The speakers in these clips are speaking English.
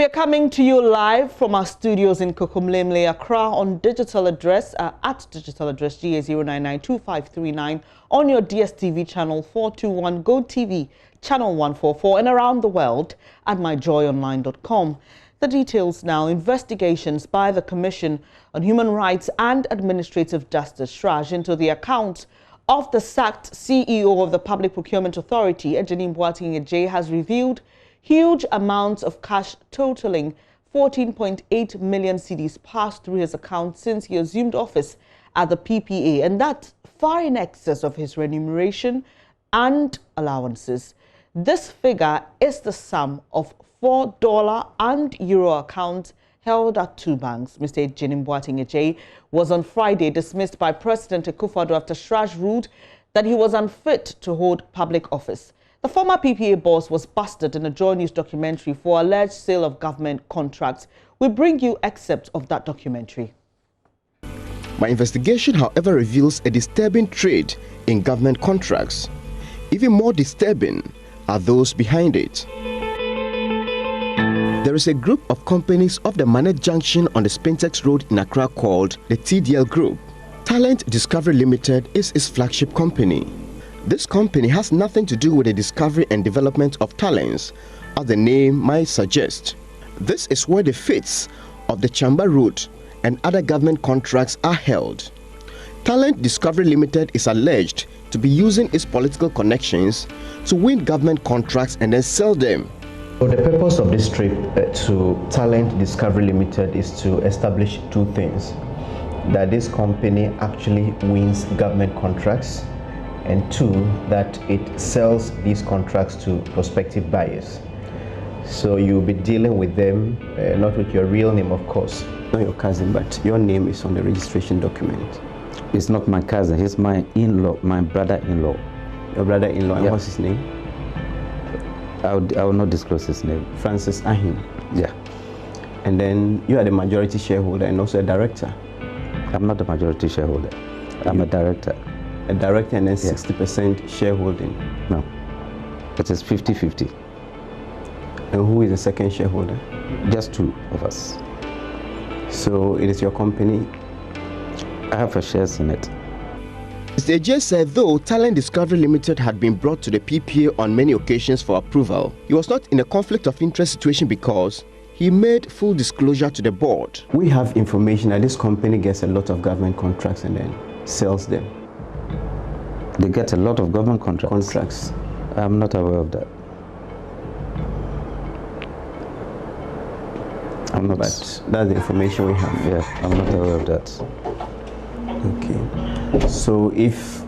We are coming to you live from our studios in Kokomlemle, Accra on digital address at digital address GA0992539 on your DSTV channel 421, Go TV channel 144, and around the world at myjoyonline.com. The details now. Investigations by the Commission on Human Rights and Administrative Justice CHRAJ into the account of the sacked CEO of the Public Procurement Authority, Adjenim Boateng Adjei, has revealed huge amounts of cash totaling 14.8 million cedis passed through his account since he assumed office at the PPA, and that far in excess of his remuneration and allowances. This figure is the sum of $4 and euro accounts held at two banks. Mr. Adjenim Boateng Adjei was on Friday dismissed by President Akufo-Addo after CHRAG ruled that he was unfit to hold public office. The former PPA boss was busted in a Joy News documentary for alleged sale of government contracts. We bring you excerpts of that documentary. My investigation, however, reveals a disturbing trade in government contracts. Even more disturbing are those behind it. There is a group of companies off the Manet Junction on the Spintex Road in Accra called the TDL Group. Talent Discovery Limited is its flagship company. This company has nothing to do with the discovery and development of talents, as the name might suggest. This is where the fates of the Chamba Road and other government contracts are held. Talent Discovery Limited is alleged to be using its political connections to win government contracts and then sell them. So the purpose of this trip to Talent Discovery Limited is to establish two things: that this company actually wins government contracts, and two, that it sells these contracts to prospective buyers. So you'll be dealing with them, not with your real name, of course. Not your cousin, but your name is on the registration document. It's not my cousin, he's my in-law, my brother-in-law. Your brother-in-law, and Yep. what's his name? I will not disclose his name. Francis Ahim. Yeah. And then you are the majority shareholder and also a director. I'm not the majority shareholder. I'm a director. A director and then Yeah. 60% shareholding. No. It is 50-50. And who is the second shareholder? Just two of us. So it is your company. I have a shares in it. Mr. Adjei said though Talent Discovery Limited had been brought to the PPA on many occasions for approval, he was not in a conflict of interest situation because he made full disclosure to the board. We have information that this company gets a lot of government contracts and then sells them. They get a lot of government contracts. I'm not aware of that. I'm not. But that's the information we have. Yeah, I'm not aware of that. Okay. So if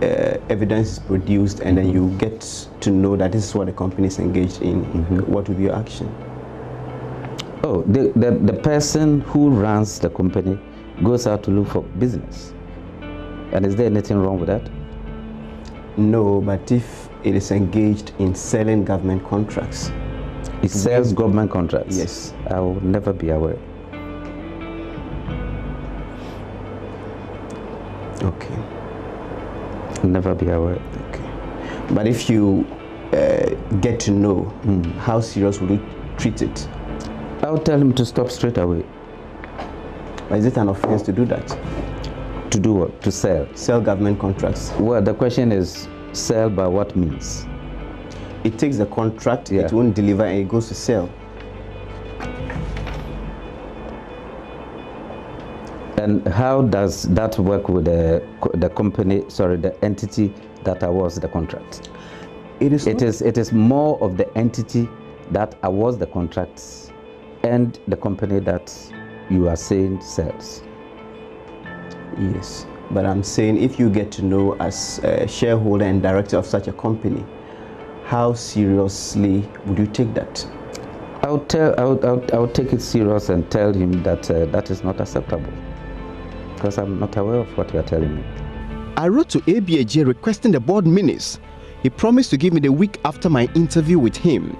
evidence is produced and then you get to know that this is what the company is engaged in, what would be your action? Oh, the person who runs the company goes out to look for business. And is there anything wrong with that? No, but if it is engaged in selling government contracts. It sells government contracts? Yes. I will never be aware. Okay. Never be aware. Okay. But if you get to know, how serious will you treat it? I'll tell him to stop straight away. But is it an offense to do that? To do what? To sell? Sell government contracts. Well, the question is, sell by what means? It takes the contract, Yeah. it won't deliver, and it goes to sell. And how does that work with the company, sorry, the entity that awards the contract? It is more of the entity that awards the contracts and the company that you are saying sells. Yes, but I'm saying if you get to know as a shareholder and director of such a company, how seriously would you take that? I'll take it serious and tell him that that is not acceptable, because I'm not aware of what you are telling me. I wrote to Adjei requesting the board minutes. He promised to give me the week after my interview with him.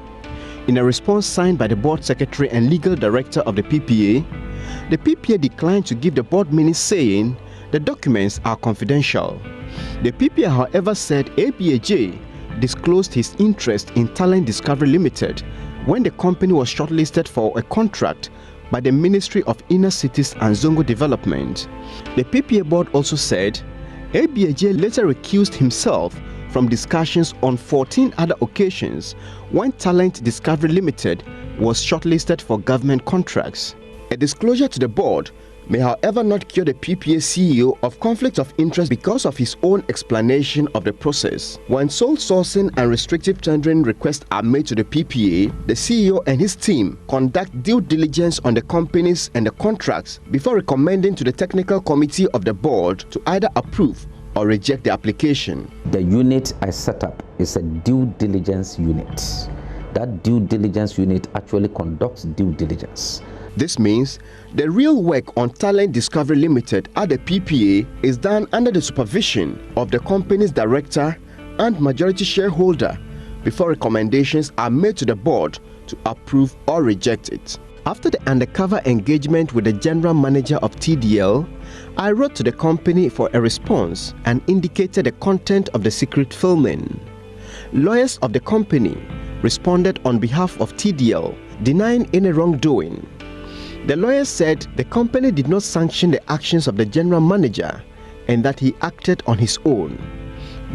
In a response signed by the board secretary and legal director of the PPA declined to give the board minutes, saying the documents are confidential. The PPA, however, said Adjei disclosed his interest in Talent Discovery Limited when the company was shortlisted for a contract by the Ministry of Inner Cities and Zongo Development. The PPA board also said Adjei later recused himself from discussions on 14 other occasions when Talent Discovery Limited was shortlisted for government contracts. A disclosure to the board may however not cure the PPA CEO of conflict of interest because of his own explanation of the process. When sole sourcing and restrictive tendering requests are made to the PPA, the CEO and his team conduct due diligence on the companies and the contracts before recommending to the technical committee of the board to either approve or reject the application. The unit I set up is a due diligence unit. That due diligence unit actually conducts due diligence. This means the real work on Talent Discovery Limited at the PPA is done under the supervision of the company's director and majority shareholder before recommendations are made to the board to approve or reject it. After the undercover engagement with the general manager of TDL, I wrote to the company for a response and indicated the content of the secret filming. Lawyers of the company responded on behalf of TDL, denying any wrongdoing. The lawyers said the company did not sanction the actions of the general manager and that he acted on his own.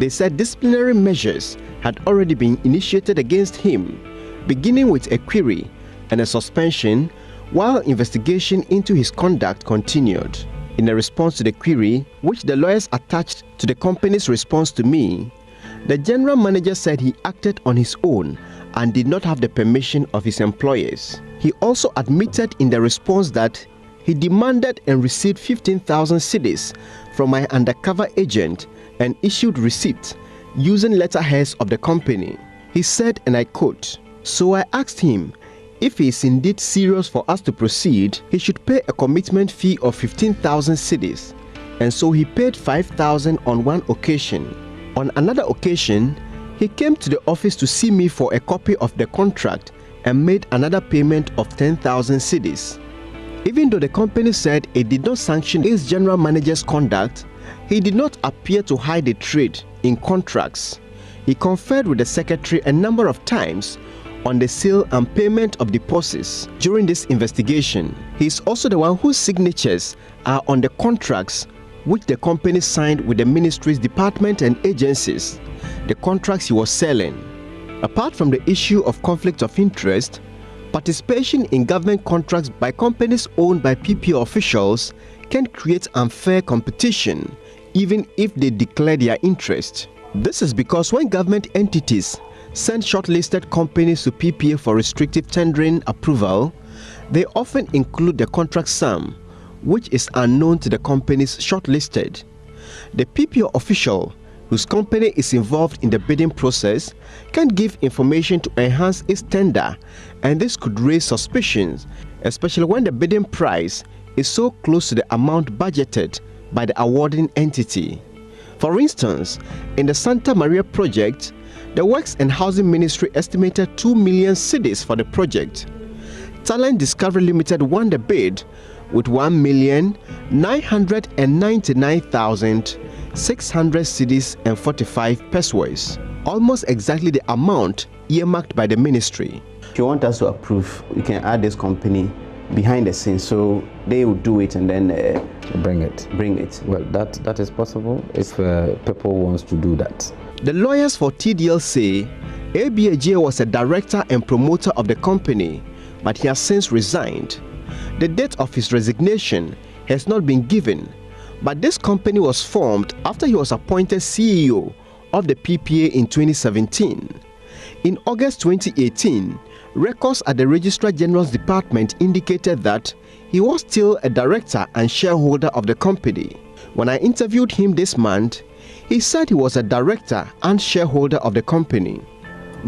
They said disciplinary measures had already been initiated against him, beginning with a query and a suspension, while investigation into his conduct continued. In a response to the query, which the lawyers attached to the company's response to me, the general manager said he acted on his own and did not have the permission of his employers. He also admitted in the response that he demanded and received 15,000 cedis from my undercover agent and issued receipts using letterheads of the company. He said, and I quote, "So I asked him if he is indeed serious for us to proceed, he should pay a commitment fee of 15,000 cedis, and so he paid 5,000 on one occasion. On another occasion, he came to the office to see me for a copy of the contract and made another payment of 10,000 cedis. Even though the company said it did not sanction its general manager's conduct, he did not appear to hide the trade in contracts. He conferred with the secretary a number of times on the sale and payment of deposits during this investigation. He is also the one whose signatures are on the contracts which the company signed with the ministry's department and agencies, the contracts he was selling. Apart from the issue of conflict of interest, participation in government contracts by companies owned by PPA officials can create unfair competition, even if they declare their interest. This is because when government entities send shortlisted companies to PPA for restrictive tendering approval, they often include the contract sum, which is unknown to the companies shortlisted. The PPA official whose company is involved in the bidding process can give information to enhance its tender, and this could raise suspicions, especially when the bidding price is so close to the amount budgeted by the awarding entity. For instance, in the Santa Maria project, the Works and Housing Ministry estimated 2 million cedis for the project. Talent Discovery Limited won the bid with 1,999,600 cedis and 45 pesos, almost exactly the amount earmarked by the ministry. If you want us to approve, you can add this company behind the scenes, so they will do it and then bring it. Well, that is possible if people wants to do that. The lawyers for TDL say Adjei was a director and promoter of the company, but he has since resigned. The date of his resignation has not been given, but this company was formed after he was appointed CEO of the PPA in 2017. In August 2018, records at the Registrar General's Department indicated that he was still a director and shareholder of the company. When I interviewed him this month, he said he was a director and shareholder of the company.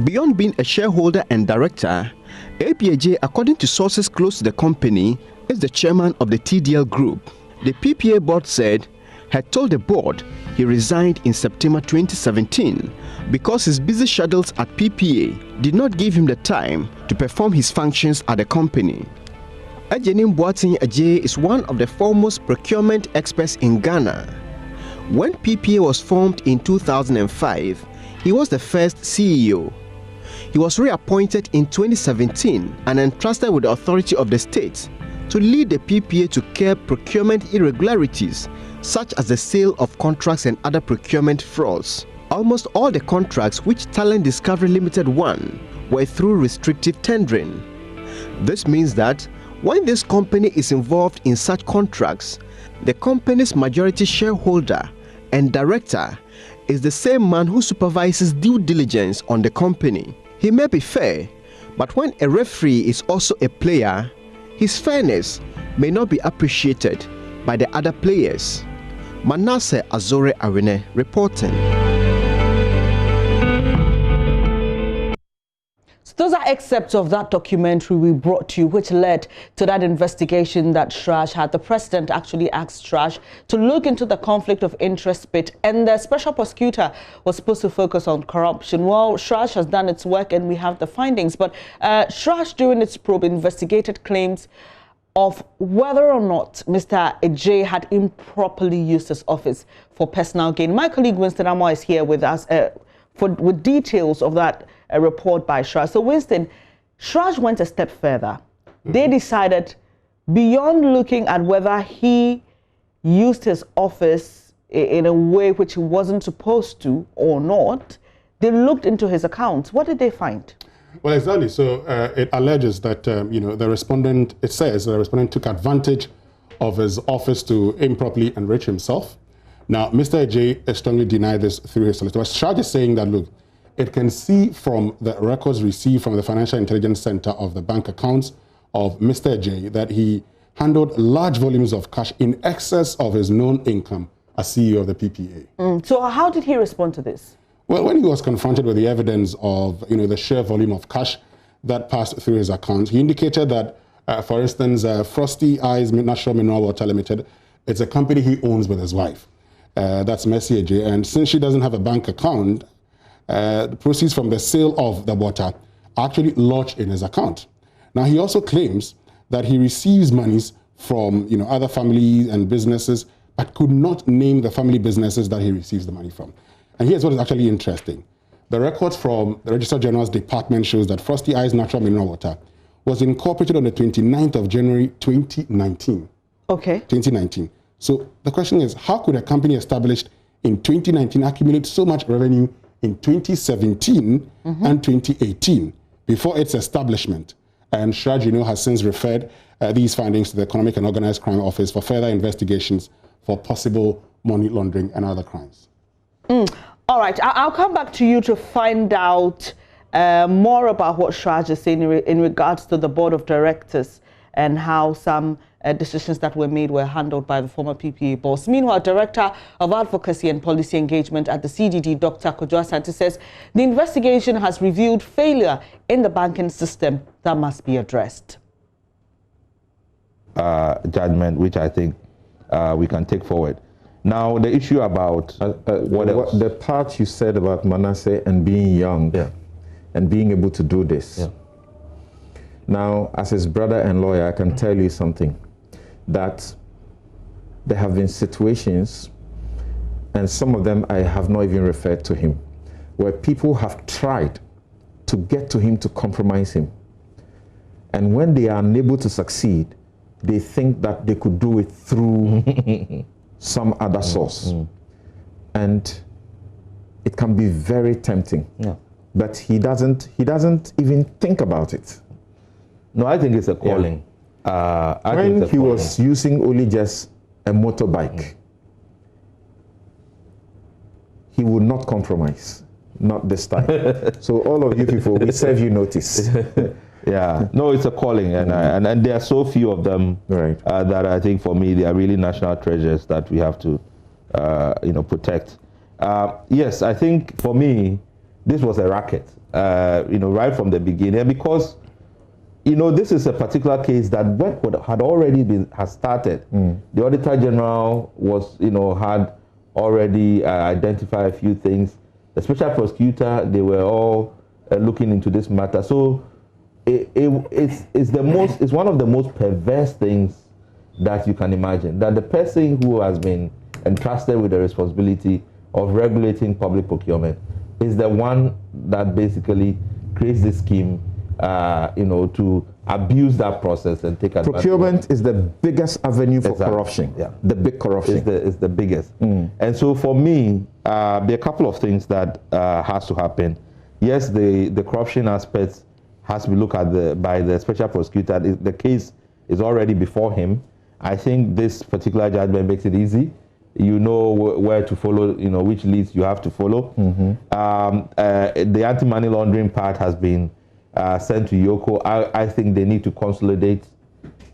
Beyond being a shareholder and director, Adjei, according to sources close to the company, is the chairman of the TDL group. The PPA board said had told the board he resigned in September 2017 because his busy schedules at PPA did not give him the time to perform his functions at the company. Adjenim Boateng Adjei is one of the foremost procurement experts in Ghana. When PPA was formed in 2005, he was the first CEO. He He was reappointed in 2017 and entrusted with the authority of the state to lead the PPA to curb procurement irregularities, such as the sale of contracts and other procurement frauds. Almost all the contracts which Talent Discovery Limited won were through restrictive tendering. This means that when this company is involved in such contracts, the company's majority shareholder and director is the same man who supervises due diligence on the company. He may be fair, but when a referee is also a player, his fairness may not be appreciated by the other players. Manasseh Azore Awene reporting. Those are excerpts of that documentary we brought to you, which led to that investigation that CHRAJ had. The president actually asked CHRAJ to look into the conflict of interest bit, and the special prosecutor was supposed to focus on corruption. Well, CHRAJ has done its work and we have the findings, but CHRAJ, during its probe, investigated claims of whether or not Mr. Adjei had improperly used his office for personal gain. My colleague Winston Amwa is here with us with details of that a report by CHRAJ. So Winston, CHRAJ went a step further. They decided, beyond looking at whether he used his office in a way which he wasn't supposed to or not, they looked into his accounts. What did they find? Well, exactly. So it alleges that, the respondent, it says the respondent took advantage of his office to improperly enrich himself. Now, Mr. Adjei strongly denied this through his solicitor. CHRAJ is saying that, look, it can see from the records received from the Financial Intelligence Center of the bank accounts of Mr. Adjei that he handled large volumes of cash in excess of his known income as CEO of the PPA. So how did he respond to this? Well, when he was confronted with the evidence of the sheer volume of cash that passed through his accounts, he indicated that, for instance, Frosty Eyes Natural Mineral Water Limited, it's a company he owns with his wife. That's Mercy Adjei. And since she doesn't have a bank account, the proceeds from the sale of the water are actually lodged in his account. Now, he also claims that he receives monies from other families and businesses, but could not name the family businesses that he receives the money from. And here's what is actually interesting. The records from the Registrar General's department shows that Frosty Eyes Natural Mineral Water was incorporated on the 29th of January 2019. Okay. 2019. So the question is, how could a company established in 2019 accumulate so much revenue in 2017 and 2018 before its establishment? And CHRAG, has since referred these findings to the Economic and Organized Crime Office for further investigations for possible money laundering and other crimes. All right, I'll come back to you to find out more about what CHRAJ is saying in regards to the board of directors and how some decisions that were made were handled by the former PPA boss. Meanwhile, Director of Advocacy and Policy Engagement at the CDD, Dr. Kojo Asante, says the investigation has revealed failure in the banking system that must be addressed. Judgment, which I think we can take forward. Now, the issue about the part you said about Manasseh and being young and being able to do this. Yeah. Now, as his brother and lawyer, I can tell you something, that there have been situations, and some of them I have not even referred to him, where people have tried to get to him to compromise him. And when they are unable to succeed, they think that they could do it through some other source. And it can be very tempting. Yeah. But he doesn't even think about it. No, I think it's a calling. Yeah. When he was using only just a motorbike, he would not compromise. Not this time. So all of you people, we serve you notice. Yeah, no, it's a calling, and there are so few of them, right, that I think for me they are really national treasures that we have to, protect. Yes, I think for me this was a racket, right from the beginning, because this is a particular case that work had already has started. The Auditor General was, had already identified a few things. The Special Prosecutor, they were all looking into this matter. So it's one of the most perverse things that you can imagine, that the person who has been entrusted with the responsibility of regulating public procurement is the one that basically creates this scheme, to abuse that process and take advantage. Procurement is the biggest avenue for corruption. Yeah. The big corruption. Is the biggest. And so for me, there are a couple of things that has to happen. Yes, the corruption aspects has to be looked at by the special prosecutor. The case is already before him. I think this particular judgment makes it easy. You know where to follow, which leads you have to follow. The anti-money laundering part has been sent to Yoko. I think they need to consolidate,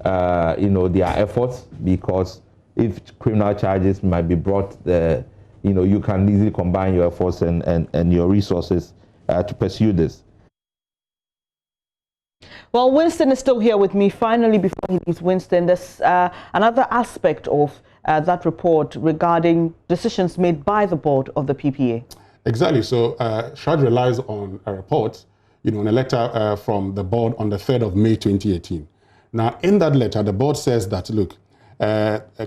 their efforts, because if criminal charges might be brought, you can easily combine your efforts and your resources to pursue this. Well, Winston is still here with me. Finally, before he leaves, Winston, there's another aspect of that report regarding decisions made by the board of the PPA. Exactly. So CHRAG relies on a report, on a letter from the board on the 3rd of May 2018. Now, in that letter, the board says that, look,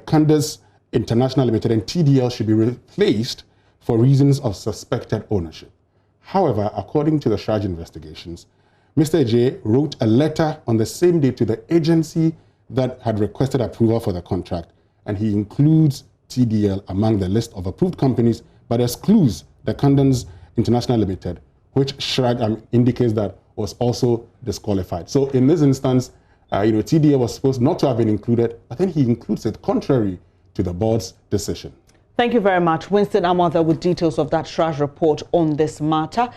Candace International Limited and TDL should be replaced for reasons of suspected ownership. However, according to the CHRAG investigations, Mr. Adjei wrote a letter on the same day to the agency that had requested approval for the contract, and he includes TDL among the list of approved companies, but excludes the Candace International Limited, which CHRAG indicates that was also disqualified. So in this instance, TDL was supposed not to have been included, but then he includes it contrary to the board's decision. Thank you very much. Winston Amwatha with details of that CHRAJ report on this matter.